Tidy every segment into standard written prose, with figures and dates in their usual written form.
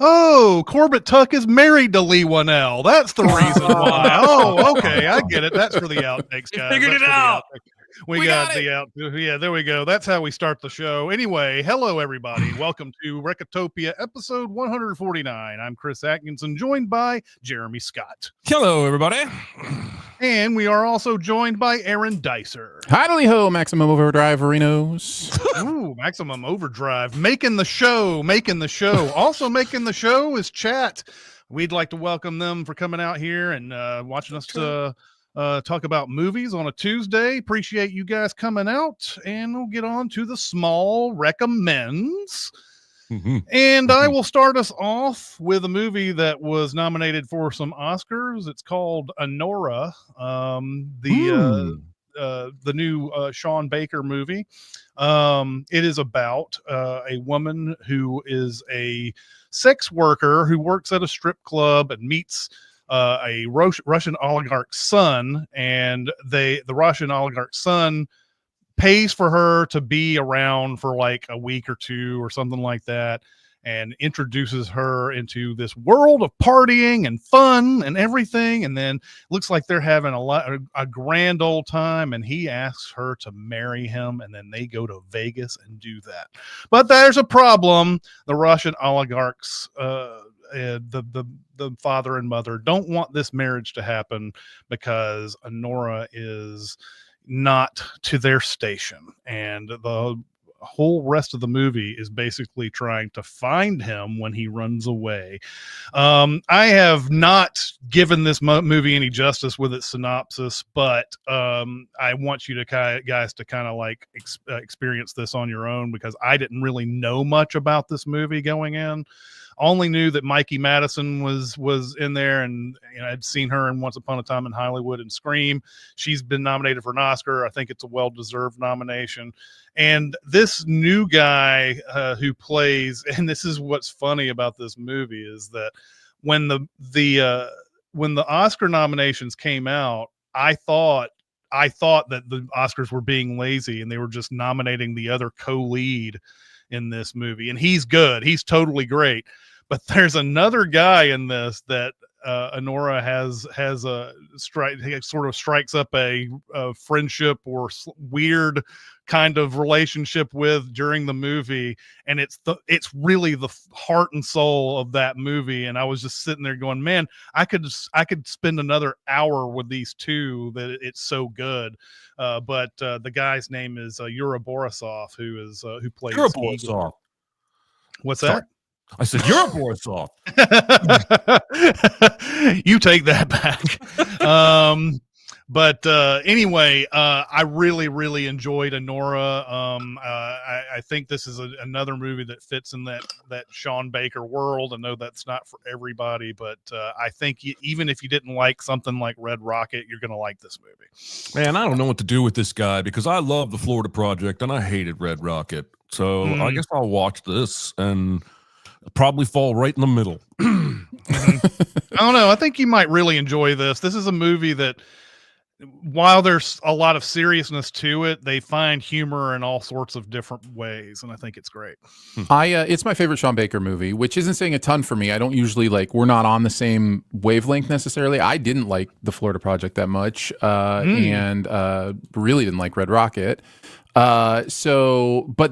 Oh, Corbett Tuck is married to Lee Winnell. That's the reason why. Oh, okay. I get it. That's for the outtakes, You guys. figured That's it for the out. outtakes. We got the out. Yeah, there we go. That's how we start the show. Anyway, hello, everybody. Welcome to Recotopia, episode 149. I'm Chris Atkinson, joined by Jeremy Scott. Hello, everybody. And we are also joined by Aaron Dicer. Hidely ho, Maximum Overdrive Arenos. Ooh, Maximum Overdrive. Making the show. Also making the show is Chat. We'd like to welcome them for coming out here and watching us talk about movies on a Tuesday. Appreciate you guys coming out. And we'll get on to the small recommends. And I will start us off with a movie that was nominated for some Oscars. It's called Anora, the new Sean Baker movie. It is about a woman who is a sex worker who works at a strip club and meets a Russian oligarch's son, and the Russian oligarch's son pays for her to be around for like a week or two or something like that, and introduces her into this world of partying and fun and everything. And then looks like they're having a grand old time, and he asks her to marry him, and then they go to Vegas and do that. But there's a problem. The Russian oligarchs, the father and mother, don't want this marriage to happen because Anora is not to their station, and the whole rest of the movie is basically trying to find him when he runs away. I have not given this movie any justice with its synopsis, but I want you to guys to kind of like experience this on your own, because I didn't really know much about this movie going in. Only knew that Mikey Madison was in there, and I'd seen her in Once Upon a Time in Hollywood and Scream. She's been nominated for an Oscar. I think it's a well-deserved nomination. And this new guy who plays, and this is what's funny about this movie, is that when the Oscar nominations came out, I thought that the Oscars were being lazy and they were just nominating the other co-lead in this movie. And he's good. He's totally great. But there's another guy in this that Anora has a strikes up a friendship or weird kind of relationship with during the movie, and it's really the heart and soul of that movie. And I was just sitting there going, man, I could spend another hour with these two. That it's so good. But the guy's name is Yura Borisov, who plays Yura Igor. Borisov. What's that? I said, Yura Borisov. You take that back. But anyway, I really, really enjoyed Anora. I think this is another movie that fits in that Sean Baker world. I know that's not for everybody, but I think even if you didn't like something like Red Rocket, you're going to like this movie. Man, I don't know what to do with this guy, because I love the Florida Project and I hated Red Rocket. So I guess I'll watch this and probably fall right in the middle. I don't know. I think you might really enjoy this. This is a movie that, while there's a lot of seriousness to it, they find humor in all sorts of different ways, and I think it's great. It's my favorite Sean Baker movie, which isn't saying a ton for me. I don't usually we're not on the same wavelength necessarily. I didn't like the Florida Project that much, and really didn't like Red Rocket. But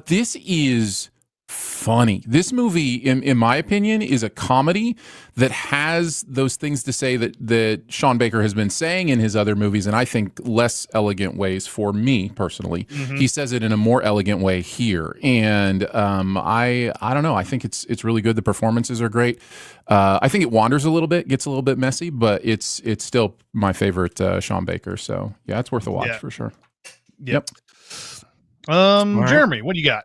this is funny. This movie, in my opinion, is a comedy that has those things to say that Sean Baker has been saying in his other movies, and I think less elegant ways for me personally. He says it in a more elegant way here, and I don't know. I think it's really good. The performances are great. I think it wanders a little bit, gets a little bit messy, but it's still my favorite Sean Baker. So yeah, it's worth a watch for sure. Yep. Jeremy, what do you got?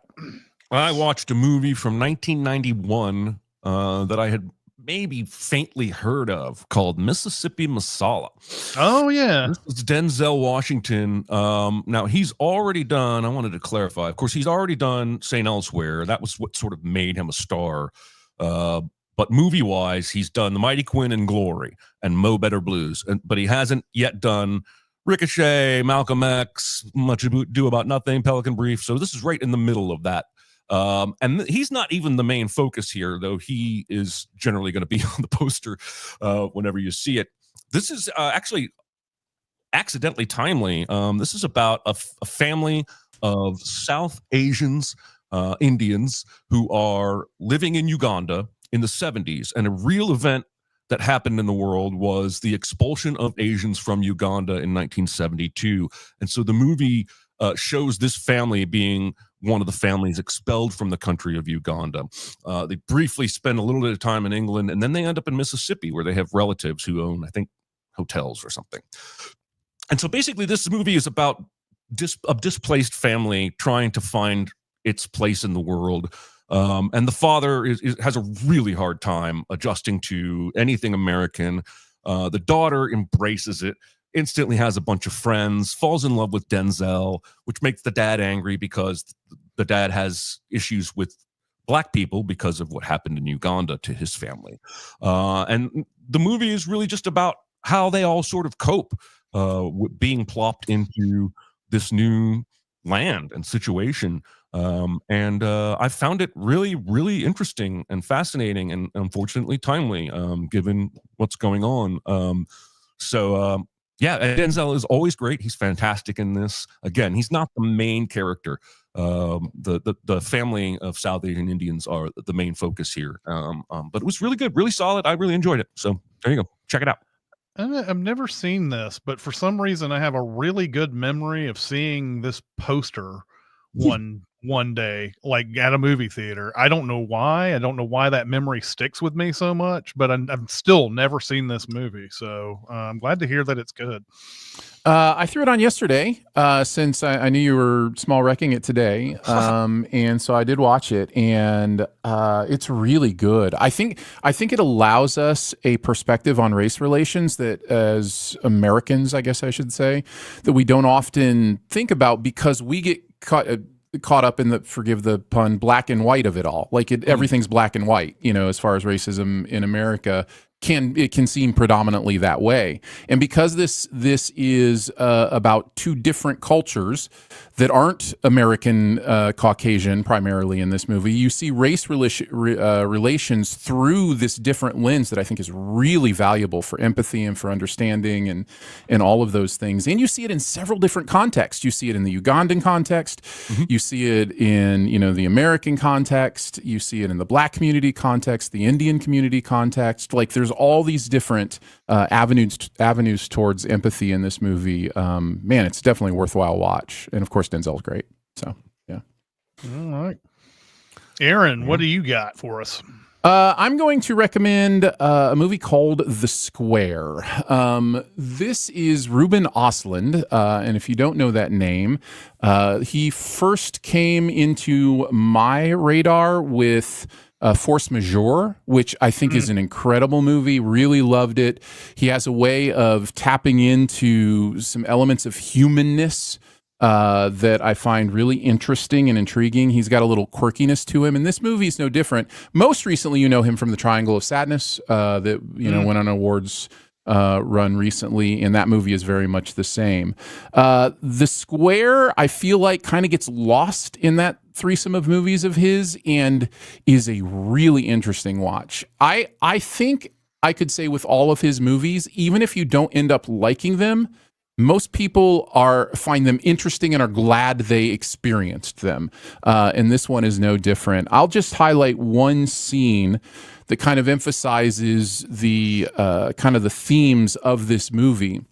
I watched a movie from 1991 that I had maybe faintly heard of, called Mississippi Masala. Oh, yeah. This is Denzel Washington. Now, he's already done, I wanted to clarify, of course, he's already done St. Elsewhere. That was what sort of made him a star. But movie-wise, he's done The Mighty Quinn and Glory and Mo Better Blues. But he hasn't yet done Ricochet, Malcolm X, Much Ado About Nothing, Pelican Brief. So this is right in the middle of that He's not even the main focus here, though he is generally going to be on the poster whenever you see it. This is actually accidentally timely. This is about a family of South Asians, Indians, who are living in Uganda in the 70s. And a real event that happened in the world was the expulsion of Asians from Uganda in 1972. And so the movie shows this family being one of the families expelled from the country of Uganda. They briefly spend a little bit of time in England, and then they end up in Mississippi, where they have relatives who own, I think, hotels or something. And so basically this movie is about a displaced family trying to find its place in the world. And the father has a really hard time adjusting to anything American. The daughter embraces it, instantly has a bunch of friends, falls in love with Denzel, which makes the dad angry because the dad has issues with black people because of what happened in Uganda to his family. And the movie is really just about how they all sort of cope being plopped into this new land and situation. I found it really, really interesting and fascinating, and unfortunately timely, given what's going on. Yeah, Denzel is always great. He's fantastic in this. Again, he's not the main character. The family of South Asian Indians are the main focus here. But it was really good, really solid. I really enjoyed it. So there you go. Check it out. I've never seen this, but for some reason I have a really good memory of seeing this poster one day, like at a movie theater. I don't know why. I don't know why that memory sticks with me so much, but I've still never seen this movie. So I'm glad to hear that it's good. I threw it on yesterday since I knew you were small wrecking it today. And so I did watch it, and it's really good. I think it allows us a perspective on race relations that, as Americans, I guess I should say, that we don't often think about, because we get caught up in the, forgive the pun, black and white of it all. Like everything's black and white, as far as racism in America. It can seem predominantly that way. And because this is about two different cultures that aren't American Caucasian primarily in this movie, you see race relations through this different lens that I think is really valuable for empathy and for understanding and all of those things. And you see it in several different contexts. You see it in the Ugandan context. Mm-hmm. You see it in the American context. You see it in the black community context, the Indian community context. Like there's all these different avenues towards empathy in this movie. Man, it's definitely a worthwhile watch. And of course, Denzel's great. So, yeah. All right. Aaron, what do you got for us? I'm going to recommend a movie called The Square. This is Ruben Östlund, and if you don't know that name, he first came into my radar with Force Majeure, which I think is an incredible movie. Really loved it. He has a way of tapping into some elements of humanness that I find really interesting and intriguing. He's got a little quirkiness to him, and this movie is no different. Most recently, you know him from The Triangle of Sadness, that went on awards run recently, and that movie is very much the same. The Square, I feel like, kind of gets lost in that threesome of movies of his, and is a really interesting watch. I think I could say with all of his movies, even if you don't end up liking them, most people find them interesting and are glad they experienced them. And this one is no different. I'll just highlight one scene that kind of emphasizes the kind of the themes of this movie.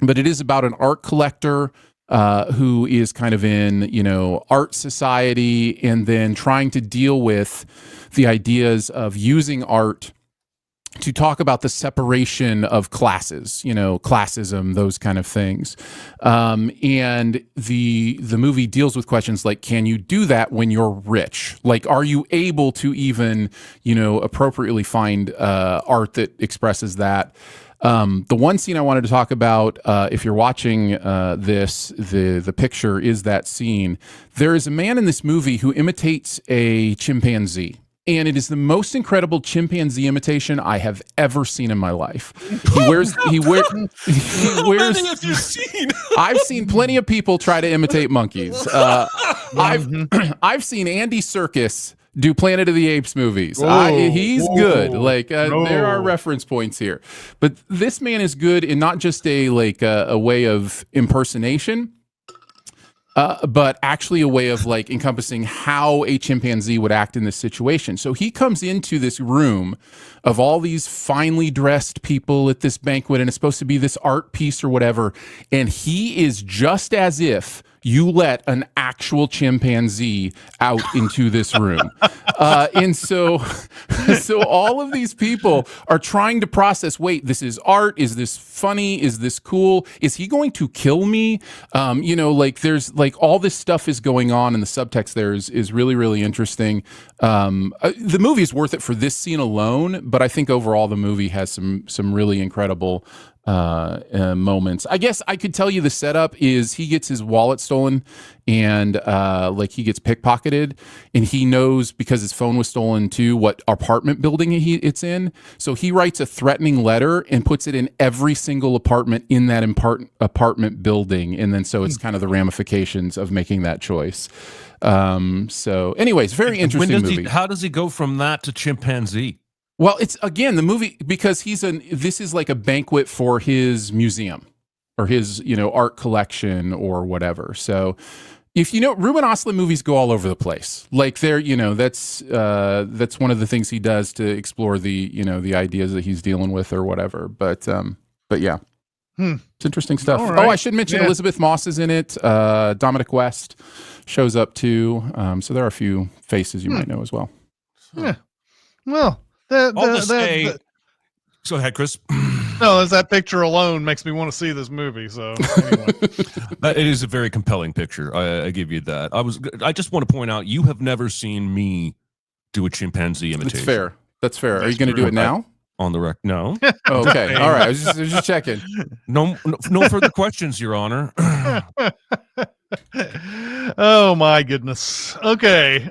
But it is about an art collector who is kind of in, art society, and then trying to deal with the ideas of using art to talk about the separation of classes, classism, those kind of things. And the movie deals with questions like, can you do that when you're rich? Like, are you able to even, appropriately find art that expresses that? The one scene I wanted to talk about, if you're watching this, the picture is that scene. There is a man in this movie who imitates a chimpanzee. and it is the most incredible chimpanzee imitation I have ever seen in my life. He wears. How many have you seen? I've seen plenty of people try to imitate monkeys. I've seen Andy Serkis do Planet of the Apes movies. He's good. Like there are reference points here, but this man is good in not just a way of impersonation, but actually a way of like encompassing how a chimpanzee would act in this situation. So he comes into this room of all these finely dressed people at this banquet, and it's supposed to be this art piece or whatever, and he is just as if you let an actual chimpanzee out into this room. And so all of these people are trying to process, wait, this is art. Is this funny? Is this cool? Is he going to kill me? Like there's like all this stuff is going on, and the subtext there is really, really interesting. The movie is worth it for this scene alone, but I think overall the movie has some really incredible moments. I guess I could tell you the setup is he gets his wallet stolen, and he gets pickpocketed, and he knows because his phone was stolen too what apartment building it's in. So he writes a threatening letter and puts it in every single apartment in that apartment building, and then so it's kind of the ramifications of making that choice. So anyways, very interesting movie. How does he go from that to chimpanzee? Well, it's again the movie because this is like a banquet for his museum or his art collection or whatever. So if Ruben Östlund movies go all over the place. Like they're that's one of the things he does to explore the the ideas that he's dealing with or whatever. But yeah. It's interesting stuff. Right. Oh, I should mention Elizabeth Moss is in it. Dominic West shows up too. So there are a few faces you might know as well. Yeah. Well. Go ahead, Chris. No, that picture alone makes me want to see this movie. So anyway. It is a very compelling picture. I give you that. I just want to point out you have never seen me do a chimpanzee imitation. That's fair. Are you going to do it now? On the record, no. Okay, all right. I was just checking. No further questions, Your Honor. Oh my goodness. Okay.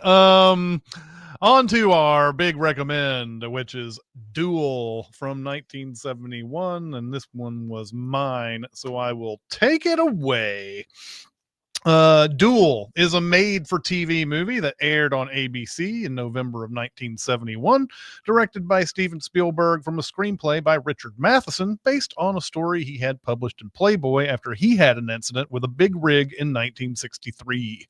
On to our big recommend, which is Duel from 1971, and this one was mine, so I will take it away. Duel is a made-for-TV movie that aired on ABC in November of 1971, directed by Steven Spielberg from a screenplay by Richard Matheson, based on a story he had published in Playboy after he had an incident with a big rig in 1963.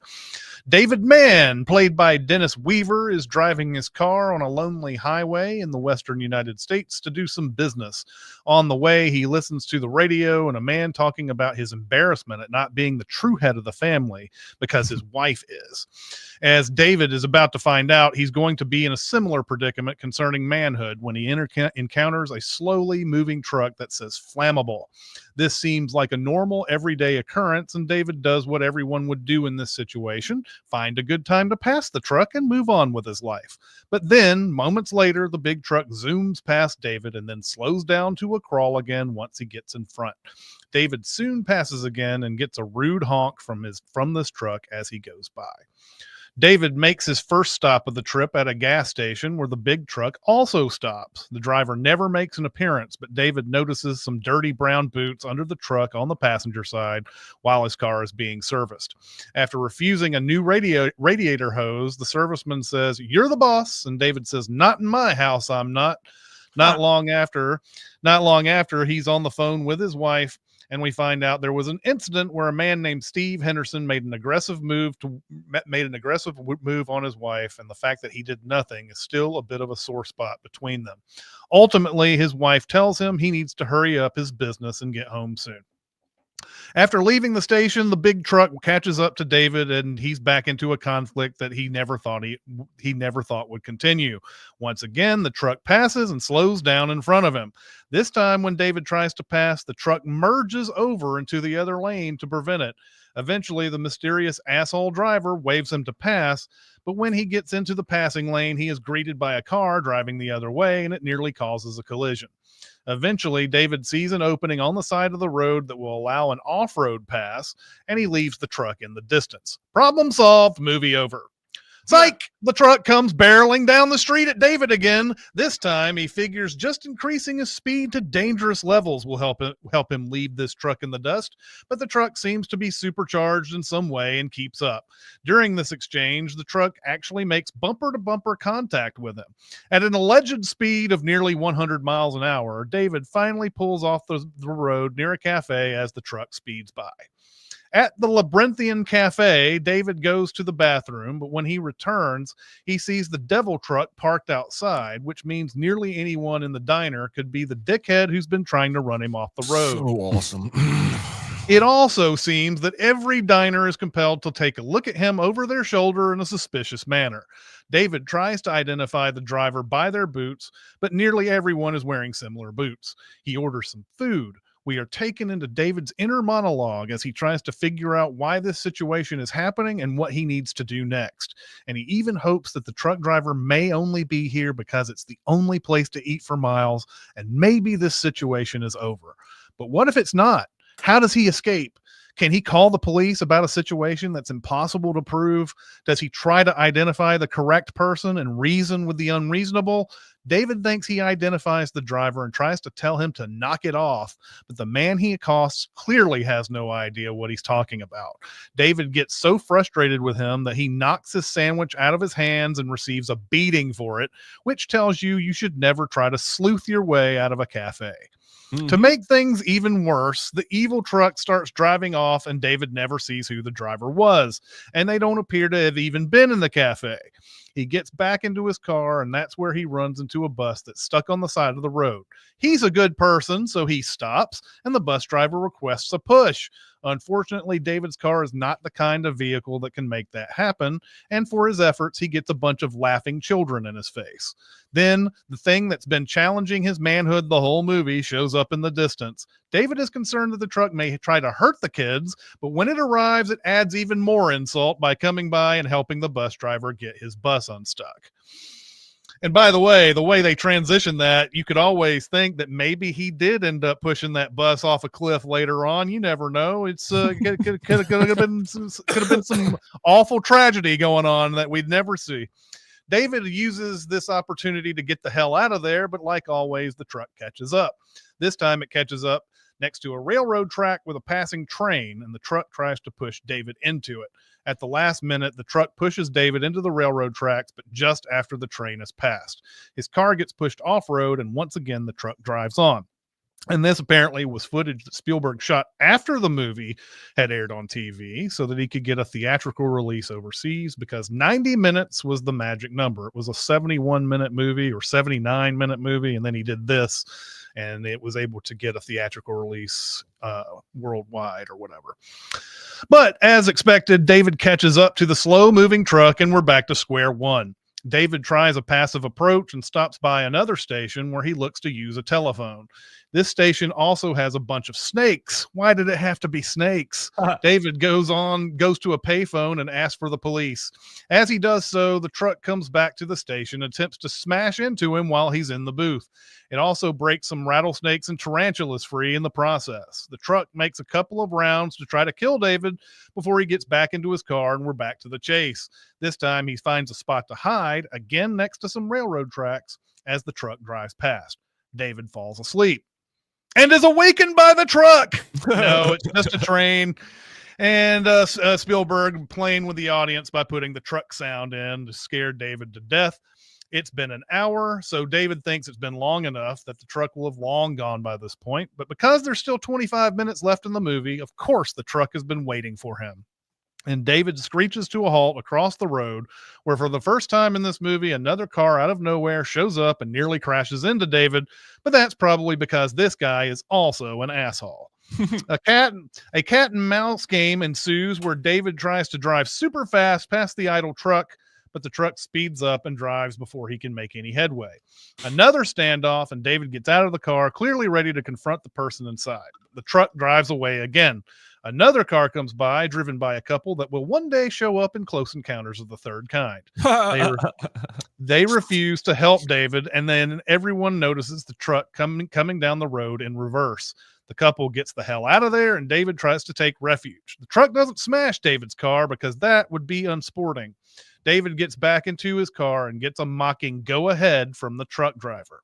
David Mann, played by Dennis Weaver, is driving his car on a lonely highway in the western United States to do some business. On the way, he listens to the radio and a man talking about his embarrassment at not being the true head of the family because his wife is. As David is about to find out, he's going to be in a similar predicament concerning manhood when he encounters a slowly moving truck that says flammable. This seems like a normal everyday occurrence, and David does what everyone would do in this situation, find a good time to pass the truck and move on with his life. But then, moments later, the big truck zooms past David and then slows down to a crawl again once he gets in front. David soon passes again and gets a rude honk from this truck as he goes by. David makes his first stop of the trip at a gas station where the big truck also stops. The driver never makes an appearance, but David notices some dirty brown boots under the truck on the passenger side while his car is being serviced. After refusing a new radiator hose, the serviceman says, "You're the boss," and David says, "Not in my house, I'm not." Not long after, he's on the phone with his wife, and we find out there was an incident where a man named Steve Henderson made an aggressive move on his wife, and the fact that he did nothing is still a bit of a sore spot between them. Ultimately, his wife tells him he needs to hurry up his business and get home soon. After leaving the station, the big truck catches up to David, and he's back into a conflict that he never thought would continue. Once again, the truck passes and slows down in front of him. This time, when David tries to pass, the truck merges over into the other lane to prevent it. Eventually, the mysterious asshole driver waves him to pass, but when he gets into the passing lane, he is greeted by a car driving the other way, and it nearly causes a collision. Eventually, David sees an opening on the side of the road that will allow an off-road pass, and he leaves the truck in the distance. Problem solved, movie over. Psych! The truck comes barreling down the street at David again. This time, he figures just increasing his speed to dangerous levels will help him leave this truck in the dust, but the truck seems to be supercharged in some way and keeps up. During this exchange, the truck actually makes bumper-to-bumper contact with him. At an alleged speed of nearly 100 miles an hour, David finally pulls off the road near a cafe as the truck speeds by. At the Labyrinthian Cafe, David goes to the bathroom, but when he returns, he sees the devil truck parked outside, which means nearly anyone in the diner could be the dickhead who's been trying to run him off the road. So awesome. It also seems that every diner is compelled to take a look at him over their shoulder in a suspicious manner. David tries to identify the driver by their boots, but nearly everyone is wearing similar boots. He orders some food. We are taken into David's inner monologue as he tries to figure out why this situation is happening and what he needs to do next. And he even hopes that the truck driver may only be here because it's the only place to eat for miles, and maybe this situation is over. But what if it's not? How does he escape? Can he call the police about a situation that's impossible to prove? Does he try to identify the correct person and reason with the unreasonable? David thinks he identifies the driver and tries to tell him to knock it off, but the man he accosts clearly has no idea what he's talking about. David gets so frustrated with him that he knocks his sandwich out of his hands and receives a beating for it, which tells you should never try to sleuth your way out of a cafe. To make things even worse, the evil truck starts driving off and David never sees who the driver was, and they don't appear to have even been in the cafe. He gets back into his car, and that's where he runs into a bus that's stuck on the side of the road. He's a good person, so he stops, and the bus driver requests a push. Unfortunately, David's car is not the kind of vehicle that can make that happen, and for his efforts, he gets a bunch of laughing children in his face. Then, the thing that's been challenging his manhood the whole movie shows up in the distance. David is concerned that the truck may try to hurt the kids, but when it arrives, it adds even more insult by coming by and helping the bus driver get his bus unstuck. And by the way they transition that, you could always think that maybe he did end up pushing that bus off a cliff later on. You never know. It's could have been some awful tragedy going on that we'd never see. David uses this opportunity to get the hell out of there, but like always, the truck catches up. This time it catches up next to a railroad track with a passing train, and the truck tries to push David into it. At the last minute, the truck pushes David into the railroad tracks, but just after the train has passed. His car gets pushed off-road, and once again, the truck drives on. And this apparently was footage that Spielberg shot after the movie had aired on TV so that he could get a theatrical release overseas, because 90 minutes was the magic number. It was a 71-minute movie or 79-minute movie, and then he did this, and it was able to get a theatrical release worldwide or whatever. But as expected, David catches up to the slow-moving truck, and we're back to square one. David tries a passive approach and stops by another station where he looks to use a telephone. This station also has a bunch of snakes. Why did it have to be snakes? David goes to a payphone and asks for the police. As he does so, the truck comes back to the station, attempts to smash into him while he's in the booth. It also breaks some rattlesnakes and tarantulas free in the process. The truck makes a couple of rounds to try to kill David before he gets back into his car, and we're back to the chase. This time he finds a spot to hide, again next to some railroad tracks, as the truck drives past. David falls asleep and is awakened by the truck. No, it's just a train. And Spielberg playing with the audience by putting the truck sound in to scare David to death. It's been an hour, so David thinks it's been long enough that the truck will have long gone by this point. But because there's still 25 minutes left in the movie, of course the truck has been waiting for him. And David screeches to a halt across the road, where for the first time in this movie, another car out of nowhere shows up and nearly crashes into David. But that's probably because this guy is also an asshole. A cat and mouse game ensues where David tries to drive super fast past the idle truck, but the truck speeds up and drives before he can make any headway. Another standoff, and David gets out of the car, clearly ready to confront the person inside. The truck drives away again. Another car comes by, driven by a couple that will one day show up in Close Encounters of the Third Kind. They refuse to help David, and then everyone notices the truck coming down the road in reverse. The couple gets the hell out of there, and David tries to take refuge. The truck doesn't smash David's car because that would be unsporting. David gets back into his car and gets a mocking go ahead from the truck driver.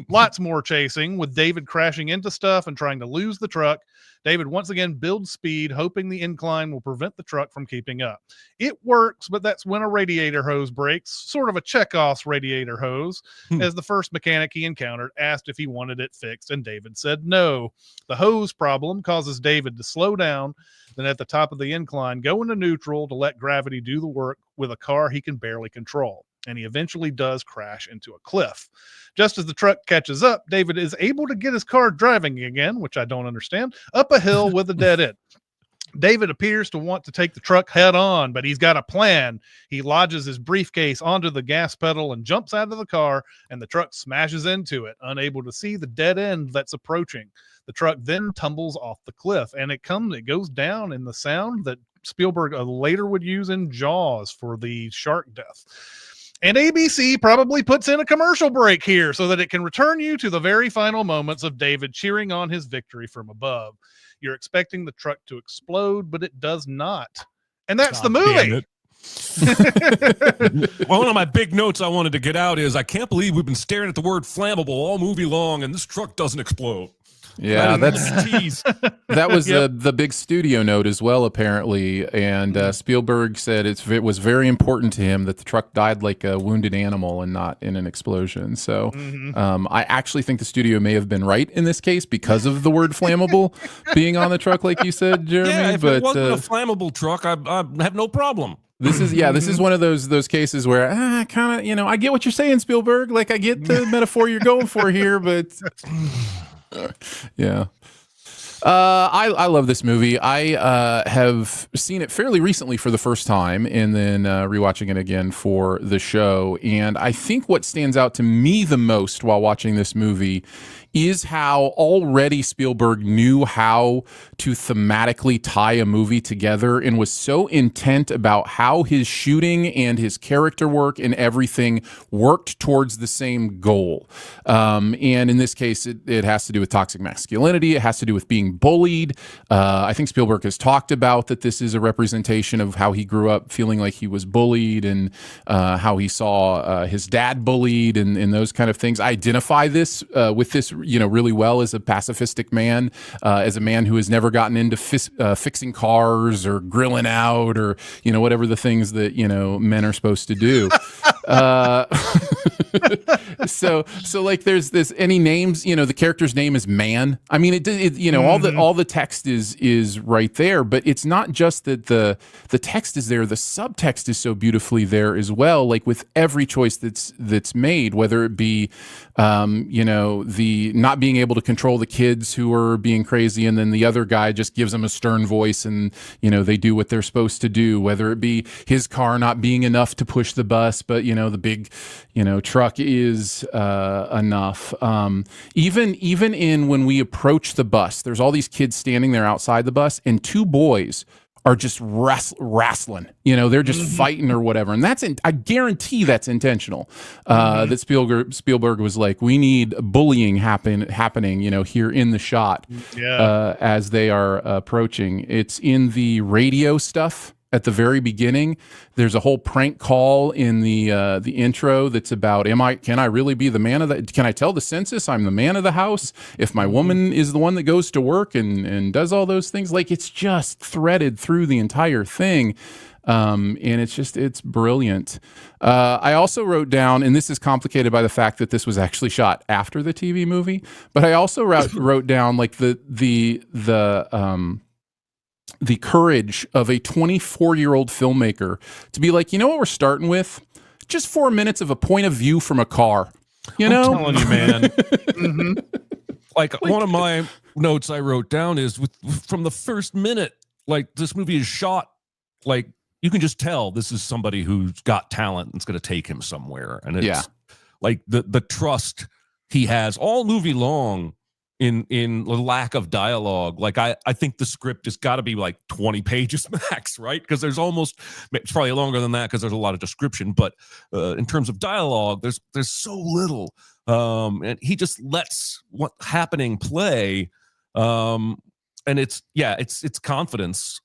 Lots more chasing, with David crashing into stuff and trying to lose the truck. David once again builds speed, hoping the incline will prevent the truck from keeping up. It works, but that's when a radiator hose breaks, sort of a Chekhov's radiator hose, as the first mechanic he encountered asked if he wanted it fixed, and David said no. The hose problem causes David to slow down, then at the top of the incline go into neutral to let gravity do the work with a car he can barely control. And he eventually does crash into a cliff. Just as the truck catches up, David is able to get his car driving again, which I don't understand, up a hill with a dead end. David appears to want to take the truck head on, but he's got a plan. He lodges his briefcase onto the gas pedal and jumps out of the car, and the truck smashes into it, unable to see the dead end that's approaching. The truck then tumbles off the cliff, and it goes down in the sound that Spielberg later would use in Jaws for the shark death. And ABC probably puts in a commercial break here so that it can return you to the very final moments of David cheering on his victory from above. You're expecting the truck to explode, but it does not. And that's the movie. Well, one of my big notes I wanted to get out is I can't believe we've been staring at the word flammable all movie long and this truck doesn't explode. Yeah, that was Yep. the big studio note as well, apparently. And Spielberg said it was very important to him that the truck died like a wounded animal and not in an explosion. So I actually think the studio may have been right in this case because of the word flammable being on the truck, like you said, Jeremy. Yeah, if but it wasn't a flammable truck, I have no problem. This is one of those cases where I kind of, I get what you're saying, Spielberg. Like, I get the metaphor you're going for here, but yeah. I love this movie. I have seen it fairly recently for the first time and then rewatching it again for the show. And I think what stands out to me the most while watching this movie is how already Spielberg knew how to thematically tie a movie together and was so intent about how his shooting and his character work and everything worked towards the same goal. And in this case, it has to do with toxic masculinity. It has to do with being bullied. I think Spielberg has talked about that this is a representation of how he grew up feeling like he was bullied and how he saw his dad bullied and those kind of things. I identify this with this really well as a pacifistic man, as a man who has never gotten into fixing cars or grilling out or whatever the things that men are supposed to do. So like there's this, any names, the character's name is Man. I mean, all the text is right there, but it's not just that the text is there, the subtext is so beautifully there as well. Like with every choice that's made, whether it be, the not being able to control the kids who are being crazy, and then the other guy just gives them a stern voice and, they do what they're supposed to do, whether it be his car not being enough to push the bus, but, the big, truck is enough. Even in when we approach the bus, there's all these kids standing there outside the bus, and two boys are just wrestling. They're just fighting or whatever, and I guarantee that's intentional. That Spielberg was like, we need bullying happening, here in the shot, as they are approaching. It's in the radio stuff. At the very beginning, there's a whole prank call in the intro that's about, can I really be the man of the, can I tell the census I'm the man of the house if my woman is the one that goes to work and does all those things? Like, it's just threaded through the entire thing. And it's brilliant. I also wrote down, and this is complicated by the fact that this was actually shot after the TV movie, but I also wrote down like the courage of a 24-year-old filmmaker to be like, what we're starting with? Just 4 minutes of a point of view from a car. I'm telling you, man. Like one of my notes I wrote down is from the first minute, like this movie is shot, like you can just tell this is somebody who's got talent and it's going to take him somewhere. And it's like the trust he has all movie long in the lack of dialogue. Like I think the script has got to be like 20 pages max, right? Because it's probably longer than that because there's a lot of description, but in terms of dialogue, there's so little. And he just lets what's happening play. And it's confidence.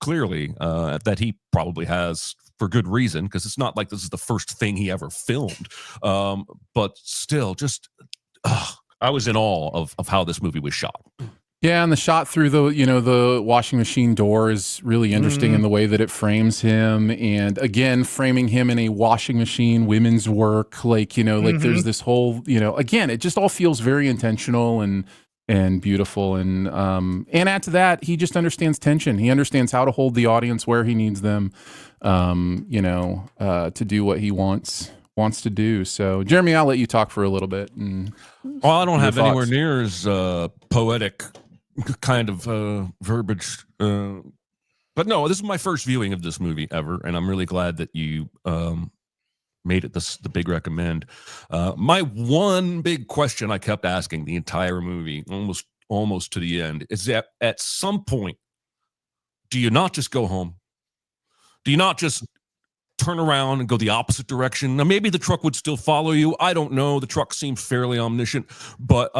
clearly that he probably has for good reason, because it's not like this is the first thing he ever filmed. But still, just I was in awe of how this movie was shot. Yeah, and the shot through the washing machine door is really interesting in the way that it frames him, and again, framing him in a washing machine, women's work, like there's this whole again, it just all feels very intentional and beautiful, and add to that, he just understands tension. He understands how to hold the audience where he needs them, to do what he wants to do. So, Jeremy, I'll let you talk for a little bit. Well, I don't have anywhere near as poetic kind of verbiage, but no, this is my first viewing of this movie ever, and I'm really glad that you made it the big recommend. My one big question I kept asking the entire movie, almost to the end, is that at some point, do you not just go home? Do you not just turn around and go the opposite direction? Now, maybe the truck would still follow you. I don't know. The truck seemed fairly omniscient, but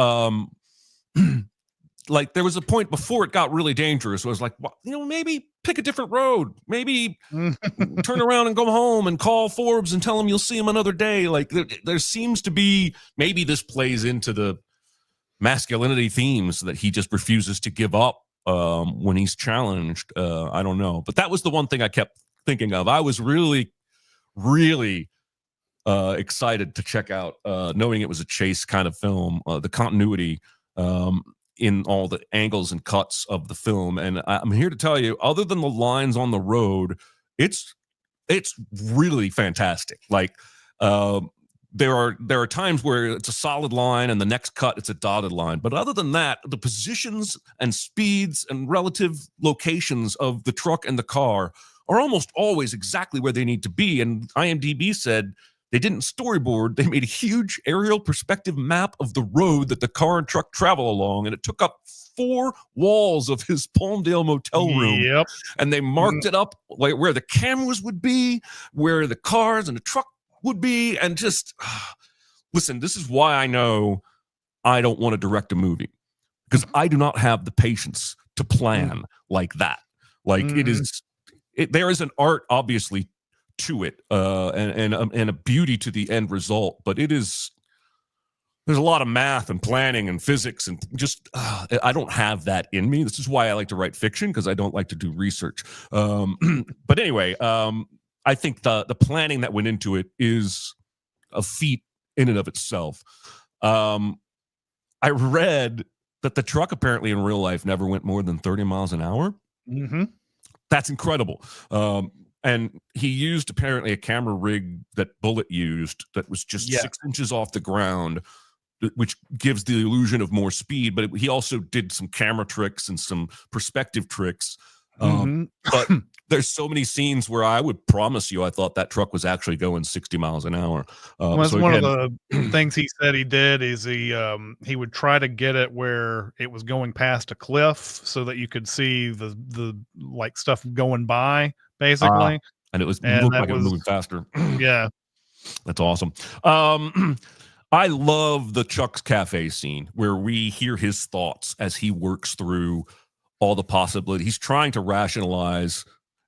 like there was a point before it got really dangerous. I was like, well, maybe pick a different road. Maybe turn around and go home and call Forbes and tell him you'll see him another day. Like there seems to be, maybe this plays into the masculinity themes that he just refuses to give up when he's challenged. I don't know. But that was the one thing I kept thinking of. I was really, really excited to check out, knowing it was a chase kind of film, the continuity in all the angles and cuts of the film. And I'm here to tell you, other than the lines on the road, it's really fantastic. Like there are times where it's a solid line and the next cut it's a dotted line, but other than that, the positions and speeds and relative locations of the truck and the car are almost always exactly where they need to be. And IMDb said they didn't storyboard. They made a huge aerial perspective map of the road that the car and truck travel along, and it took up 4 walls of his Palmdale motel room. Yep. And they marked it up like where the cameras would be, where the cars and the truck would be, and just listen, this is why I know I don't want to direct a movie, because I do not have the patience to plan like that. Like there is an art, obviously, to it, and a beauty to the end result, but there's a lot of math and planning and physics, and just I don't have that in me. This is why I like to write fiction, because I don't like to do research. But anyway, I think the planning that went into it is a feat in and of itself. I read that the truck apparently in real life never went more than 30 miles an hour. That's incredible. And he used apparently a camera rig that Bullet used that was just 6 inches off the ground, which gives the illusion of more speed. But he also did some camera tricks and some perspective tricks. But there's so many scenes where I would promise you I thought that truck was actually going 60 miles an hour. Well, that's one of the things he said he did is he would try to get it where it was going past a cliff so that you could see the like stuff going by, basically. And it looked like it was moving faster. Yeah. That's awesome. I love the Chuck's Cafe scene where we hear his thoughts as he works through all the possibilities. He's trying to rationalize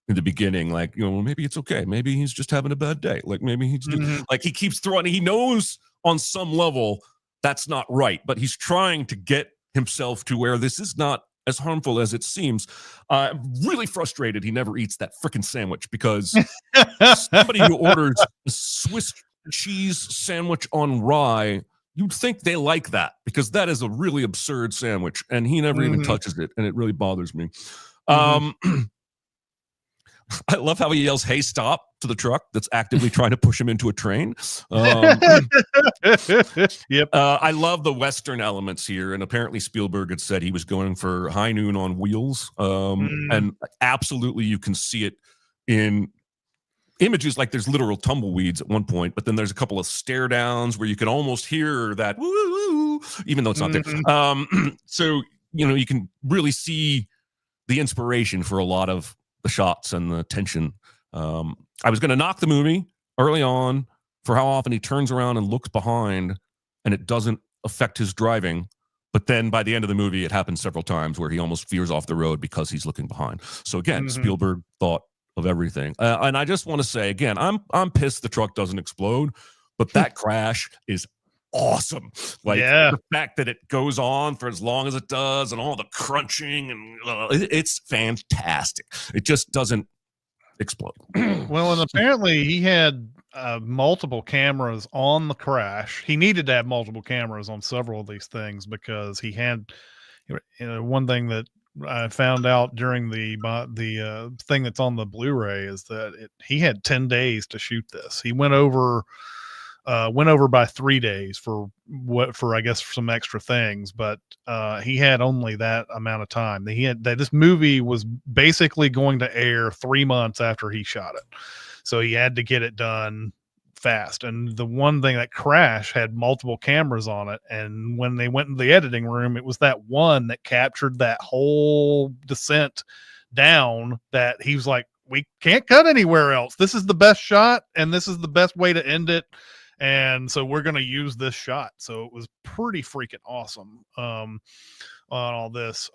in the beginning, like, maybe it's okay. Maybe he's just having a bad day. Like maybe he's like, he keeps throwing, he knows on some level that's not right, but he's trying to get himself to where this is not as harmful as it seems. I'm really frustrated he never eats that freaking sandwich, because somebody who orders a Swiss cheese sandwich on rye, you'd think they like that, because that is a really absurd sandwich, and he never even touches it, and it really bothers me. I love how he yells, "Hey, stop," to the truck that's actively trying to push him into a train. Yep. I love the Western elements here, and apparently Spielberg had said he was going for High Noon on wheels, and absolutely you can see it in images. Like there's literal tumbleweeds at one point, but then there's a couple of stare downs where you can almost hear that woo, even though it's not there. So you can really see the inspiration for a lot of the shots and the tension. I was going to knock the movie early on for how often he turns around and looks behind and it doesn't affect his driving. But then by the end of the movie, it happens several times where he almost veers off the road because he's looking behind. So again, Spielberg thought of everything. And I just want to say again, I'm pissed the truck doesn't explode, but that crash is awesome. Like the fact that it goes on for as long as it does, and all the crunching, and it's fantastic. It just doesn't explode. Well, and apparently he had multiple cameras on the crash. He needed to have multiple cameras on several of these things because he had, one thing that I found out during the thing that's on the Blu-ray is that he had 10 days to shoot this. He went over by 3 days for I guess for some extra things, but he had only that amount of time. This movie was basically going to air 3 months after he shot it, so he had to get it done fast. And the one thing, that crash had multiple cameras on it, and when they went in the editing room, it was that one that captured that whole descent down, that he was like, we can't cut anywhere else. This is the best shot, and this is the best way to end it. And so we're going to use this shot. So it was pretty freaking awesome on all this.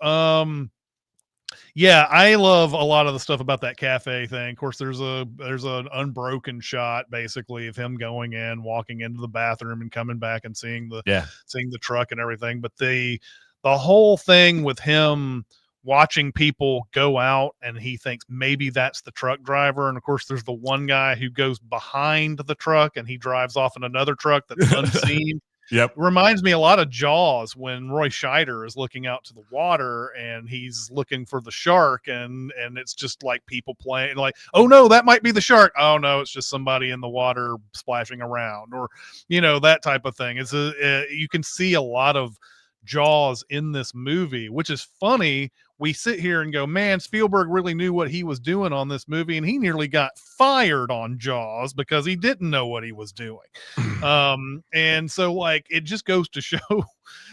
Yeah, I love a lot of the stuff about that cafe thing. Of course, there's an unbroken shot basically of him going in, walking into the bathroom, and coming back and seeing the truck and everything. But the whole thing with him watching people go out, and he thinks maybe that's the truck driver. And of course, there's the one guy who goes behind the truck and he drives off in another truck that's unseen. Yep. It reminds me a lot of Jaws, when Roy Scheider is looking out to the water and he's looking for the shark, and it's just like people playing like, oh no, that might be the shark. Oh no, it's just somebody in the water splashing around, or that type of thing. It's you can see a lot of Jaws in this movie, which is funny. We sit here and go, man, Spielberg really knew what he was doing on this movie, and he nearly got fired on Jaws because he didn't know what he was doing. And so like, it just goes to show,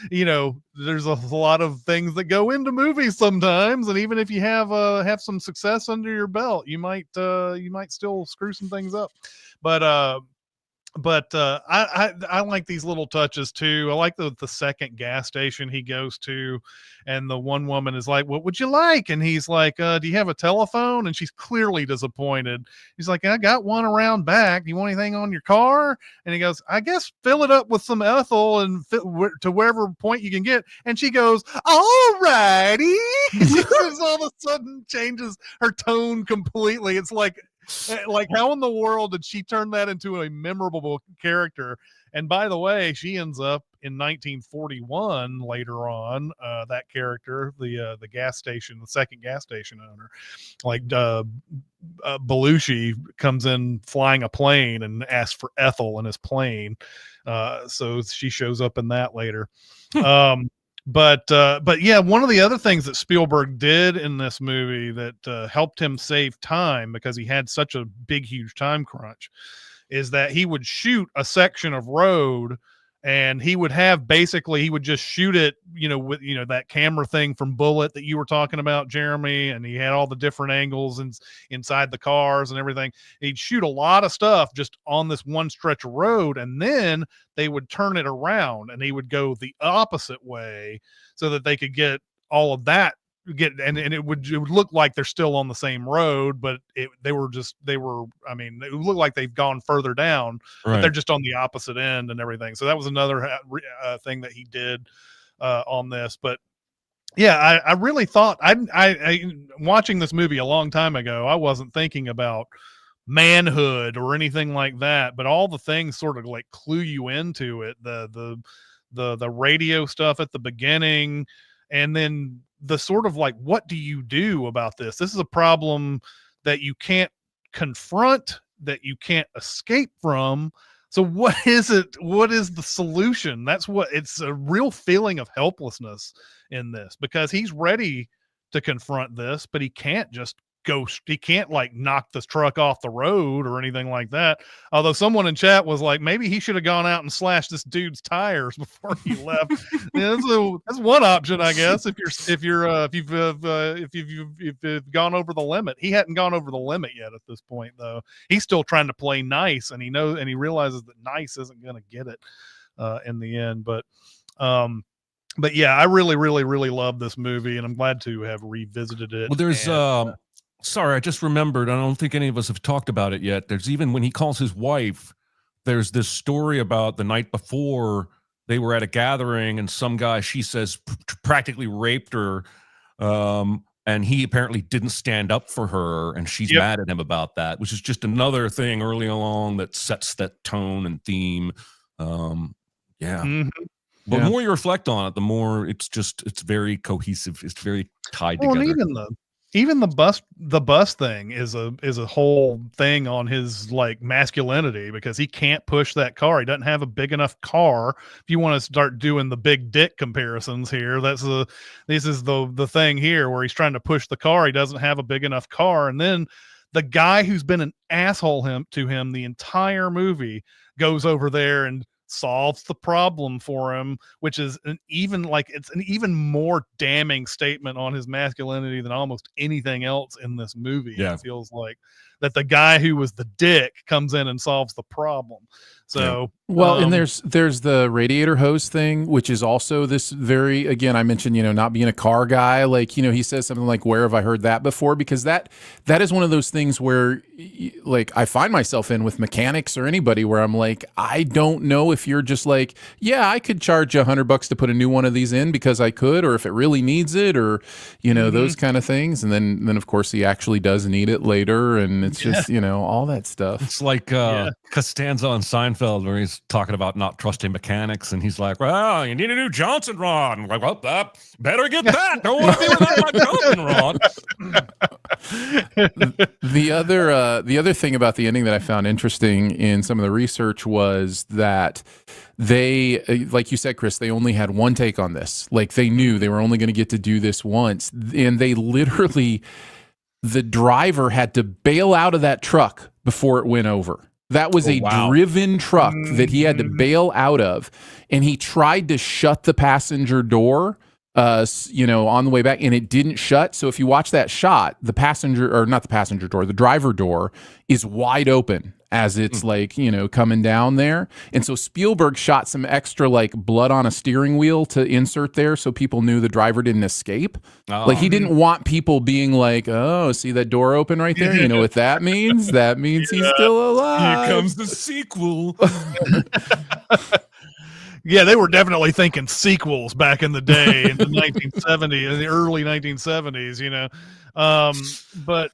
there's a lot of things that go into movies sometimes, and even if you have some success under your belt, you might still screw some things up. But I like these little touches too. I like the second gas station he goes to, and the one woman is like, what would you like? And he's like, do you have a telephone? And she's clearly disappointed. He's like, I got one around back. Do you want anything on your car? And he goes, I guess fill it up with some ethyl and to wherever point you can get. And she goes, all righty. She just all of a sudden changes her tone completely. It's like how in the world did she turn that into a memorable character? And by the way, she ends up in 1941 later on, that character, the gas station, the second gas station owner, like Belushi comes in flying a plane and asks for ethyl in his plane. So she shows up in that later. But yeah, one of the other things that Spielberg did in this movie that helped him save time, because he had such a big, huge time crunch, is that he would shoot a section of road, and he would just shoot it, with, that camera thing from Bullet that you were talking about, Jeremy, and he had all the different angles and inside the cars and everything. He'd shoot a lot of stuff just on this one stretch of road, and then they would turn it around and he would go the opposite way so that they could get all of that and it would look like they're still on the same road, but it would look like they've gone further down, but they're just on the opposite end and everything. So that was another thing that he did on this. But yeah, I really thought I watching this movie a long time ago, I wasn't thinking about manhood or anything like that, but all the things sort of like clue you into it. The radio stuff at the beginning, and then the sort of like, what do you do about this? This is a problem that you can't confront, that you can't escape from. So what is it? What is the solution? It's a real feeling of helplessness in this, because he's ready to confront this, but he can't just he can't like knock this truck off the road or anything like that. Although someone in chat was like, maybe he should have gone out and slashed this dude's tires before he left. Yeah, that's one option, I guess. If you've gone over the limit. He hadn't gone over the limit yet at this point, though. He's still trying to play nice, and he realizes that nice isn't going to get it in the end. But but yeah, I really, really, really love this movie, and I'm glad to have revisited it. Well, there's and, sorry, I just remembered. I don't think any of us have talked about it yet. There's even when he calls his wife, there's this story about the night before they were at a gathering and some guy, she says, practically raped her. And he apparently didn't stand up for her, and she's Yep. mad at him about that, which is just another thing early along that sets that tone and theme. Yeah. Mhm. But the Yeah. more you reflect on it, the more it's very cohesive. It's very tied Well, and together. even the bus thing is a whole thing on his like masculinity, because he can't push that car. He doesn't have a big enough car. If you want to start doing the big dick comparisons here, this is the thing here where he's trying to push the car. He doesn't have a big enough car, and then the guy who's been an asshole to him the entire movie goes over there and solves the problem for him, which is it's an even more damning statement on his masculinity than almost anything else in this movie. Yeah. It feels like that the guy who was the dick comes in and solves the problem. So Well, and there's the radiator hose thing, which is also this very, again, I mentioned, not being a car guy. Like, he says something like, where have I heard that before? Because that is one of those things where like I find myself in with mechanics or anybody where I'm like, I don't know if you're just like, yeah, I could charge you $100 to put a new one of these in because I could, or if it really needs it, or, those kind of things. And then of course he actually does need it later. And it's just, all that stuff. It's like Costanza on Seinfeld, where he's talking about not trusting mechanics, and he's like, "Well, you need a new Johnson rod." I'm like, "Well, better get that. Don't want to be without my Johnson rod." The other thing about the ending that I found interesting in some of the research was that they, like you said, Chris, they only had one take on this. Like they knew they were only going to get to do this once, and they literally, the driver had to bail out of that truck before it went over. That was a driven truck that he had to bail out of, and he tried to shut the passenger door, on the way back, and it didn't shut. So if you watch that shot, the driver door is wide open as it's coming down there. And so Spielberg shot some extra like blood on a steering wheel to insert there so people knew the driver didn't escape. Like he didn't want people being like, oh, see that door open right there? You know what that means? That means he's still alive. Here comes the sequel. Yeah, they were definitely thinking sequels back in the day in the 1970s, in the early 1970s, what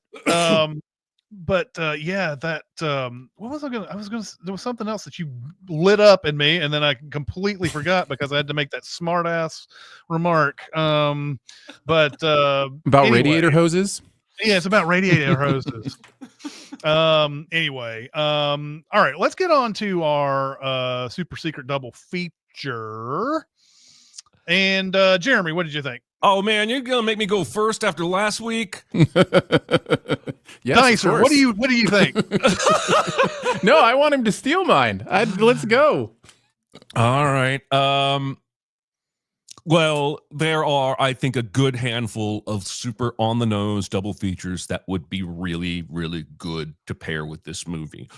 was there was something else that you lit up in me, and then I completely forgot because I had to make that smart ass remark. About radiator hoses. Yeah, it's about radiator hoses. Anyway, all right, let's get on to our super secret double feature. And Jeremy, what did you think? Oh man, you're gonna make me go first after last week. Yes, Dicer, what do you think? No, I want him to steal mine. Let's go. All right. Well, there are, I think, a good handful of super on the nose double features that would be really, really good to pair with this movie.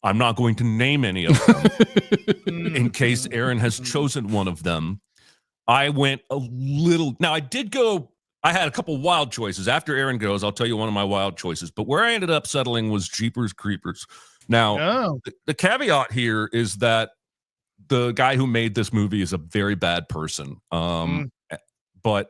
I'm not going to name any of them in case Aaron has chosen one of them. I went a little. Now, I had a couple wild choices. After Aaron goes, I'll tell you one of my wild choices. But where I ended up settling was Jeepers Creepers. Now, the caveat here is that the guy who made this movie is a very bad person. But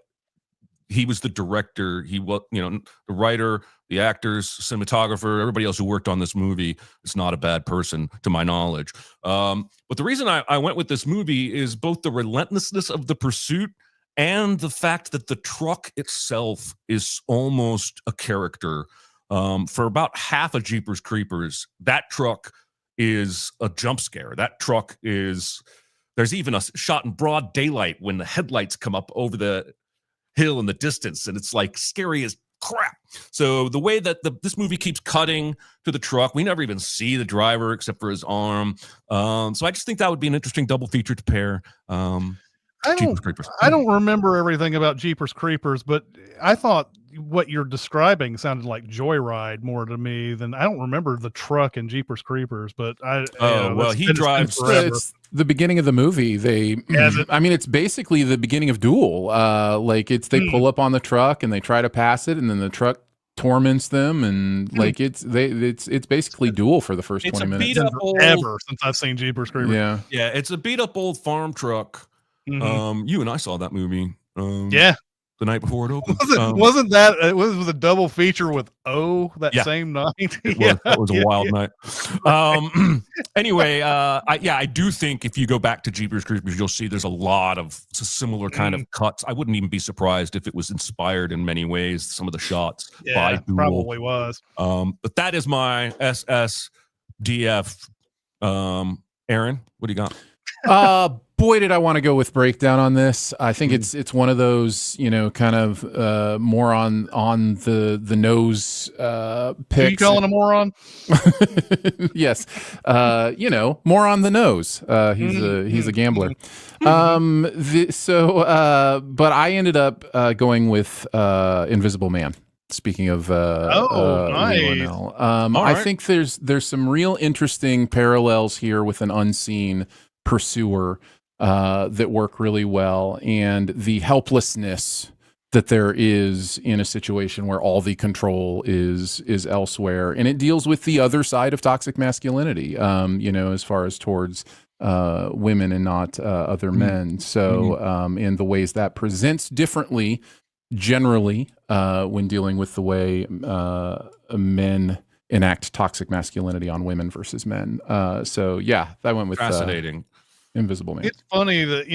he was the director. He was, the writer, the actors, cinematographer, everybody else who worked on this movie is not a bad person to my knowledge. But the reason I went with this movie is both the relentlessness of the pursuit and the fact that the truck itself is almost a character. For about half of Jeepers Creepers, that truck is a jump scare. That truck is, there's even a shot in broad daylight when the headlights come up over the hill in the distance, and it's like scary as crap. So the way that this movie keeps cutting to the truck, we never even see the driver except for his arm. So I just think that would be an interesting double feature to pair. Jeepers Creepers. I don't remember everything about Jeepers Creepers, but I thought what you're describing sounded like Joyride more to me than I don't remember the truck in Jeepers Creepers, but He drives forever. It's the beginning of the movie. I mean, it's basically the beginning of Duel. Like they pull up on the truck and they try to pass it, and then the truck torments them, and like it's basically Duel for the first 20 minutes. Beat up Ever since I've seen Jeepers Creepers. Yeah, it's a beat up old farm truck. You and I saw that movie. The night before it opened. Wasn't that it was a double feature with that same night? That was a wild night. Anyway, I do think if you go back to Jeepers Creepers, you'll see there's a lot of similar kind of cuts. I wouldn't even be surprised if it was inspired in many ways, some of the shots by Duel. Probably was. But that is my SSDF. Aaron, what do you got? Boy, did I want to go with breakdown on this. I think it's one of those, kind of more on the nose picks. Are you calling a moron? Yes, more on the nose. He's a gambler. But I ended up going with Invisible Man. Speaking of nice. I think there's some real interesting parallels here with an unseen pursuer that work really well, and the helplessness that there is in a situation where all the control is elsewhere, and it deals with the other side of toxic masculinity, as far as towards women and not other men. So and the ways that presents differently generally when dealing with the way men enact toxic masculinity on women versus men. I went with fascinating. Invisible Man. It's funny that,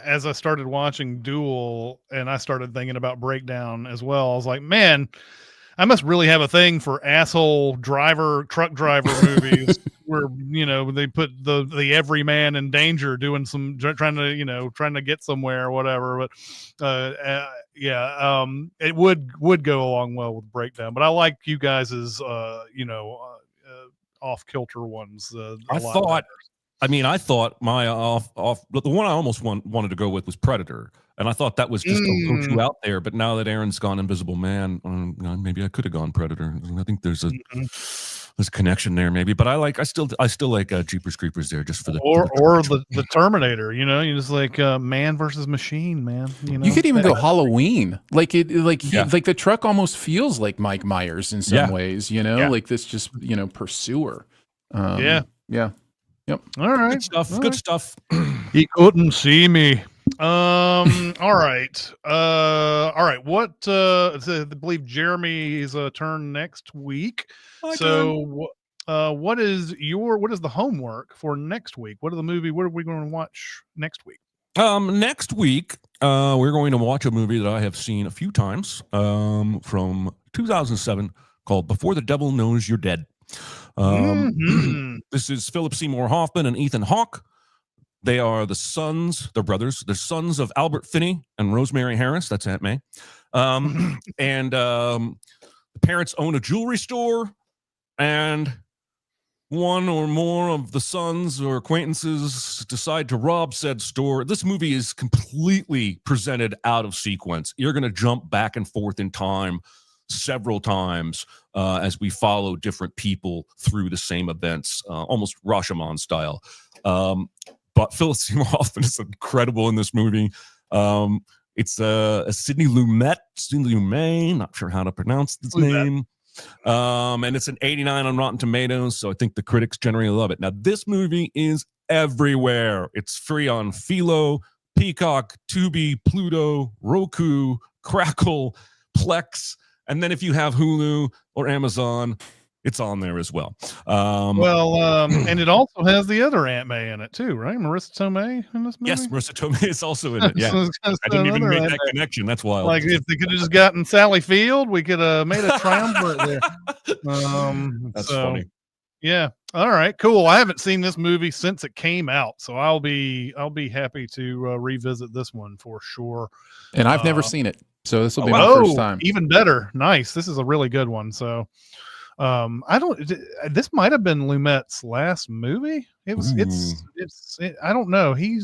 as I started watching Duel and I started thinking about breakdown as well, I was like, man, I must really have a thing for asshole truck driver movies where, they put the everyman in danger doing some trying to get somewhere or whatever. But it would go along well with breakdown. But I like you guys's off kilter ones. I thought my the one I almost wanted to go with was Predator, and I thought that was just a little too out there. But now that Aaron's gone Invisible Man, maybe I could have gone Predator. I think there's a connection there, maybe. But I still like Jeepers Creepers there, just for the Terminator. You just like man versus machine, man. You could even go Halloween, the truck almost feels like Mike Myers in some ways. Like this just pursuer. Yep. All right. Good stuff. He couldn't see me. All right. What? I believe Jeremy's turn next week. What is the homework for next week? What are we going to watch next week? Next week, we're going to watch a movie that I have seen a few times, from 2007 called Before the Devil Knows You're Dead. This is Philip Seymour Hoffman and Ethan Hawke. They are they're brothers. They're sons of Albert Finney and Rosemary Harris. That's Aunt May. And the parents own a jewelry store, and one or more of the sons or acquaintances decide to rob said store. This movie is completely presented out of sequence. You're going to jump back and forth in time several times as we follow different people through the same events, almost Rashomon style. But Philip Seymour Hoffman is incredible in this movie. It's a Sidney Lumet, not sure how to pronounce his name. And it's an 89 on Rotten Tomatoes, so I think the critics generally love it. Now, this movie is everywhere. It's free on Philo, Peacock, Tubi, Pluto, Roku, Crackle, Plex, and then if you have Hulu or Amazon, it's on there as well. And it also has the other Aunt May in it too, right? Marissa Tomei in this movie? Yes, Marissa Tomei is also in it. Yeah, I didn't even make that connection. That's wild. Like if they could have just gotten Sally Field, we could have made a triumvirate there. That's funny. Yeah. All right. Cool. I haven't seen this movie since it came out, so I'll be happy to revisit this one for sure. And I've never seen it, so this will be my first time. Even better. Nice. This is a really good one. So. This might have been Lumet's last movie. I don't know. He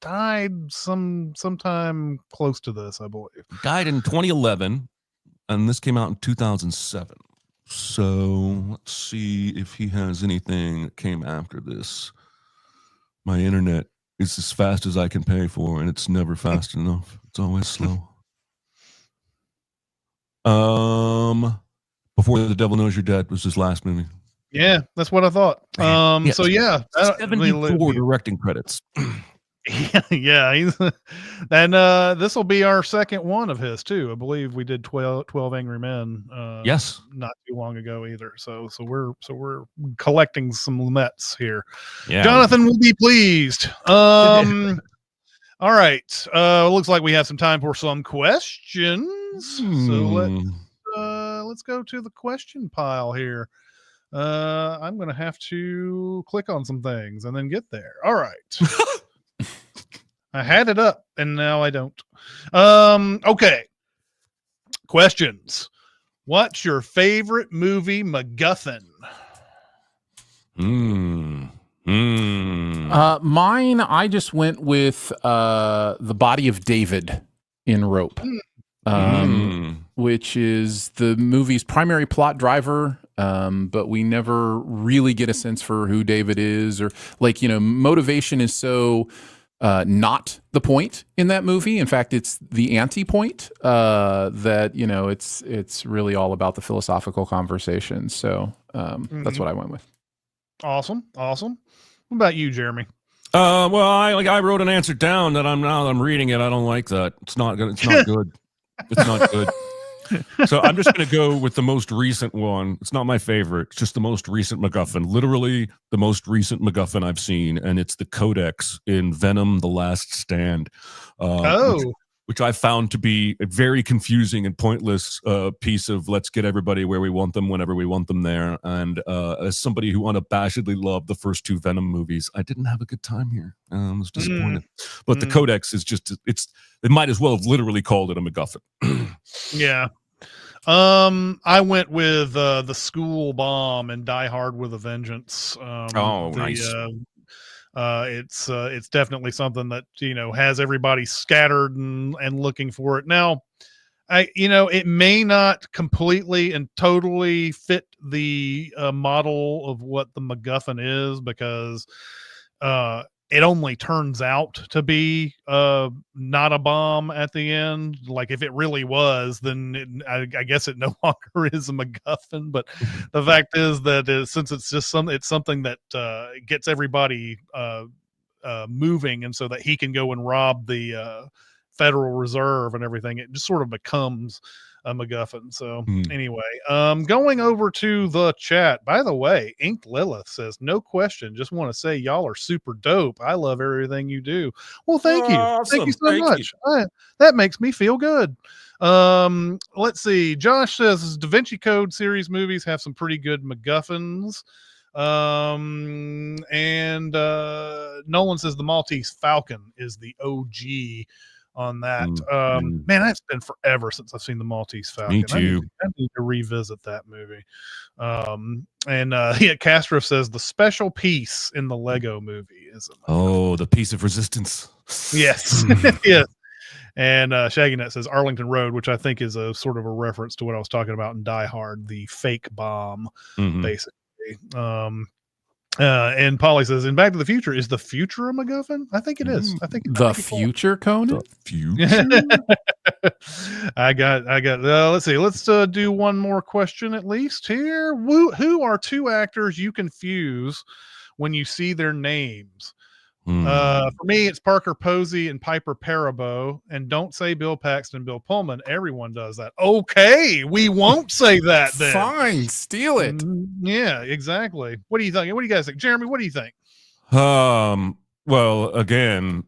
died sometime close to this, I believe. Died in 2011, and this came out in 2007. So let's see if he has anything that came after this. My internet is as fast as I can pay for, and it's never fast enough. It's always slow. Before the Devil Knows You're Dead was his last movie. Yeah, that's what I thought. So yeah, 74 directing credits. yeah, and this will be our second one of his too. I believe we did 12 Angry Men. Yes, not too long ago either. So we're collecting some Lumettes here. Yeah, Jonathan will be pleased. All right. Looks like we have some time for some questions. So let's go to the question pile here. I'm gonna have to click on some things and then get there. All right. I had it up and now I don't. Okay. Questions. What's your favorite movie MacGuffin? Mine, I just went with The Body of David in Rope, which is the movie's primary plot driver. But we never really get a sense for who David is, or motivation is so not the point in that movie. In fact, it's the anti-point, that it's really all about the philosophical conversation. So that's what I went with. Awesome. What about you, Jeremy? Well, I wrote an answer down that I'm reading it. I don't like that. It's not good. It's not good. It's not good. So I'm just going to go with the most recent one. It's not my favorite. It's just the most recent MacGuffin. Literally the most recent MacGuffin I've seen, and it's the Codex in Venom: The Last Stand. Which I found to be a very confusing and pointless piece of let's get everybody where we want them whenever we want them there. And as somebody who unabashedly loved the first two Venom movies, I didn't have a good time here. I was disappointed. But the Codex is just, they might as well have literally called it a MacGuffin. Yeah. I went with the School Bomb and Die Hard with a Vengeance. Nice. It's definitely something that has everybody scattered and looking for it. Now, it may not completely and totally fit the model of what the MacGuffin is, because it only turns out to be not a bomb at the end. Like if it really was, then I guess it no longer is a MacGuffin. But the fact is that since it's just it's something that gets everybody moving, and so that he can go and rob the Federal Reserve and everything, it just sort of becomes a MacGuffin. So anyway, going over to the chat. By the way, Ink Lilith says, no question, just want to say y'all are super dope. I love everything you do. Well, thank you. Awesome. Thank you so much. That makes me feel good. Let's see. Josh says Da Vinci Code series movies have some pretty good MacGuffins. And Nolan says the Maltese Falcon is the OG on that. Man, it's been forever since I've seen the Maltese Falcon. Me too. I need to revisit that movie. And Castro says the special piece in the Lego movie is the piece of resistance. Yes. Yes. And ShaggyNet says Arlington Road, which I think is a sort of a reference to what I was talking about in Die Hard, the fake bomb, basically. And Polly says, in Back to the Future, is the future a MacGuffin? I think it is. I think the future, Conan. The future. I got. Let's see. Let's do one more question at least here. Who are two actors you confuse when you see their names? For me, it's Parker Posey and Piper Perabo. And don't say Bill Paxton, Bill Pullman. Everyone does that. Okay, we won't say that then. Fine, steal it. Yeah, exactly. What do you think? What do you guys think, Jeremy? What do you think? Well, again,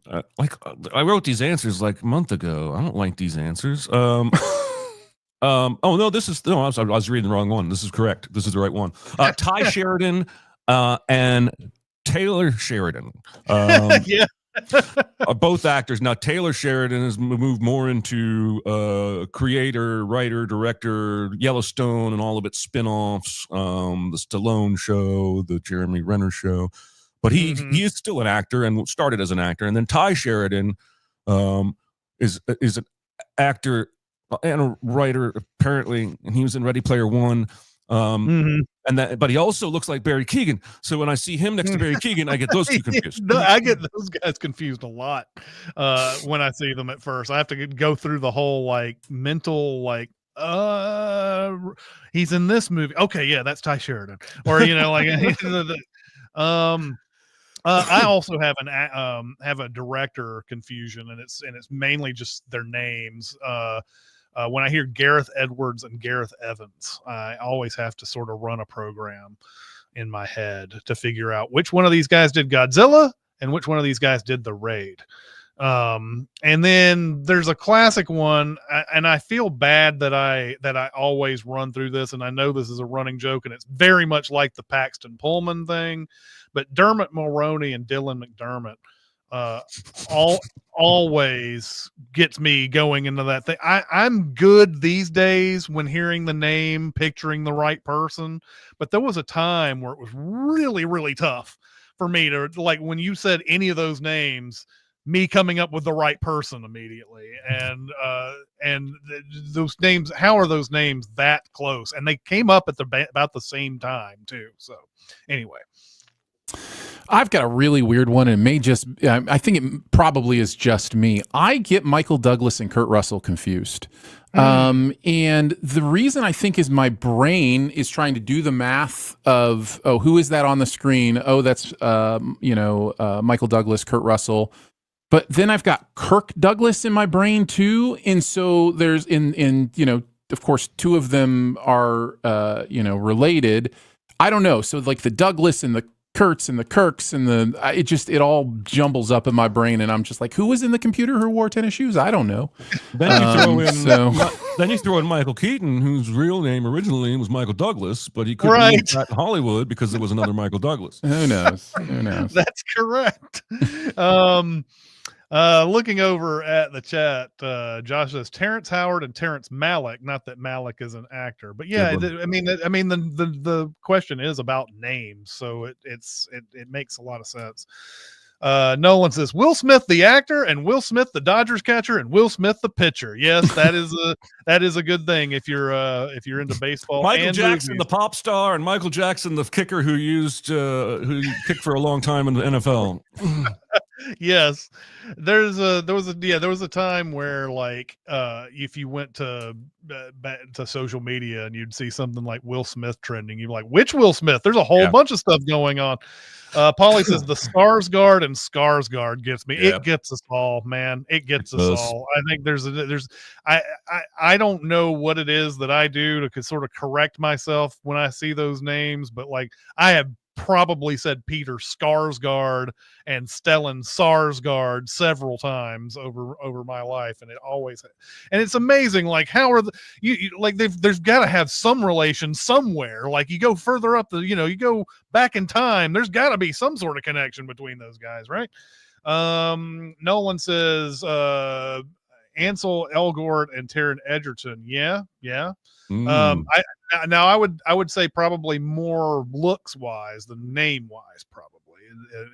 I wrote these answers like a month ago. I don't like these answers. Oh no, I was reading the wrong one. This is correct. This is the right one. Ty Sheridan and Taylor Sheridan. Yeah. Both actors. Now, Taylor Sheridan has moved more into creator, writer, director, Yellowstone and all of its spin-offs, the Stallone show, the Jeremy Renner show. but he is still an actor and started as an actor. And then Ty Sheridan is an actor and a writer apparently, and he was in Ready Player One. But he also looks like Barry Keoghan. So when I see him next to Barry Keoghan, I get those two confused. I get those guys confused a lot when I see them at first. I have to go through the whole like mental like he's in this movie. Okay, yeah, that's Ty Sheridan. Or you know, like I also have a director confusion, and it's mainly just their names. When I hear Gareth Edwards and Gareth Evans, I always have to sort of run a program in my head to figure out which one of these guys did Godzilla and which one of these guys did The Raid. And then there's a classic one, and I feel bad that I always run through this, and I know this is a running joke, and it's very much like the Paxton Pullman thing, but Dermot Mulroney and Dylan McDermott always gets me going into that thing. I'm good these days when hearing the name, picturing the right person, but there was a time where it was really, really tough for me to, like, when you said any of those names, me coming up with the right person immediately. And those names, how are those names that close? And they came up at about the same time too. So anyway. I've got a really weird one, and it may just, I think it probably is just me. I get Michael Douglas and Kurt Russell confused. And the reason I think is my brain is trying to do the math of, oh, who is that on the screen? Oh, that's, Michael Douglas, Kurt Russell. But then I've got Kirk Douglas in my brain too. And so there's of course, two of them are, related. I don't know. So like the Douglas and the Kurtz and the Kirks and it all jumbles up in my brain, and I'm just like, who was in the computer who wore tennis shoes? I don't know. Then you throw in Michael Keaton, whose real name originally was Michael Douglas, but he couldn't move that in Hollywood because there was another Michael Douglas. Who knows? That's correct. Looking over at the chat, Josh says Terrence Howard and Terrence Malick. Not that Malick is an actor, but yeah, the question is about names, so it makes a lot of sense. Nolan says Will Smith the actor and Will Smith the Dodgers catcher and Will Smith the pitcher. Yes, that is a good thing if you're into baseball. Michael Jackson the pop star and Michael Jackson the kicker who kicked for a long time in the NFL. Yes, there was a time where like if you went to social media and you'd see something like Will Smith trending, you're like, which Will Smith? There's a whole bunch of stuff going on. Polly says the Skarsgård and Skarsgård gets me. It gets us all, man. It gets us all. I think I don't know what it is that I do to sort of correct myself when I see those names, but like I have probably said Peter Skarsgård and Stellan Skarsgård several times over my life, and it's amazing like how are there's got to have some relation somewhere. Like you go further up you go back in time, there's got to be some sort of connection between those guys, right? Nolan says Ansel Elgort and Taron Egerton. Yeah. I would say probably more looks wise than name wise, probably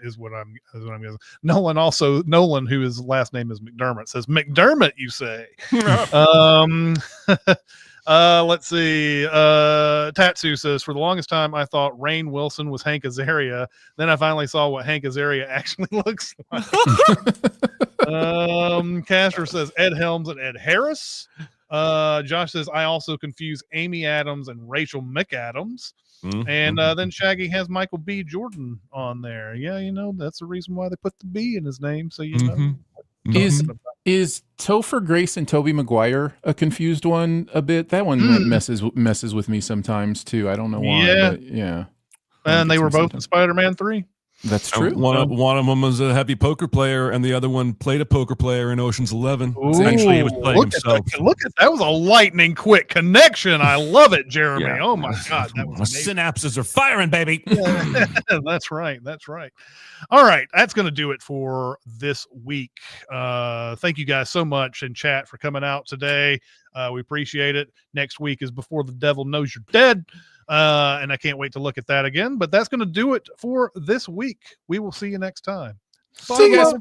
is what I'm guessing. Nolan, who his last name is McDermott, says McDermott, you say. Let's see. Tatsu says, for the longest time I thought Rainn Wilson was Hank Azaria. Then I finally saw what Hank Azaria actually looks like. Castor says Ed Helms and Ed Harris. Josh says I also confuse Amy Adams and Rachel McAdams. And then Shaggy has Michael B. Jordan on there. Yeah, that's the reason why they put the B in his name, so know. Is Topher Grace and Tobey Maguire a confused one a bit? That one messes with me sometimes too. I don't know why. Yeah. But yeah. And they were both in Spider-Man 3. That's true. One of them was a heavy poker player, and the other one played a poker player in Ocean's 11. Ooh, actually, he was playing himself. Look at that! Was a lightning quick connection. I love it, Jeremy. Yeah. Oh my God, that was amazing. Synapses are firing, baby. Yeah. That's right. All right, that's going to do it for this week. Thank you guys so much in chat for coming out today. We appreciate it. Next week is Before the Devil Knows You're Dead. And I can't wait to look at that again. But that's going to do it for this week. We will see you next time. See you guys. Bye.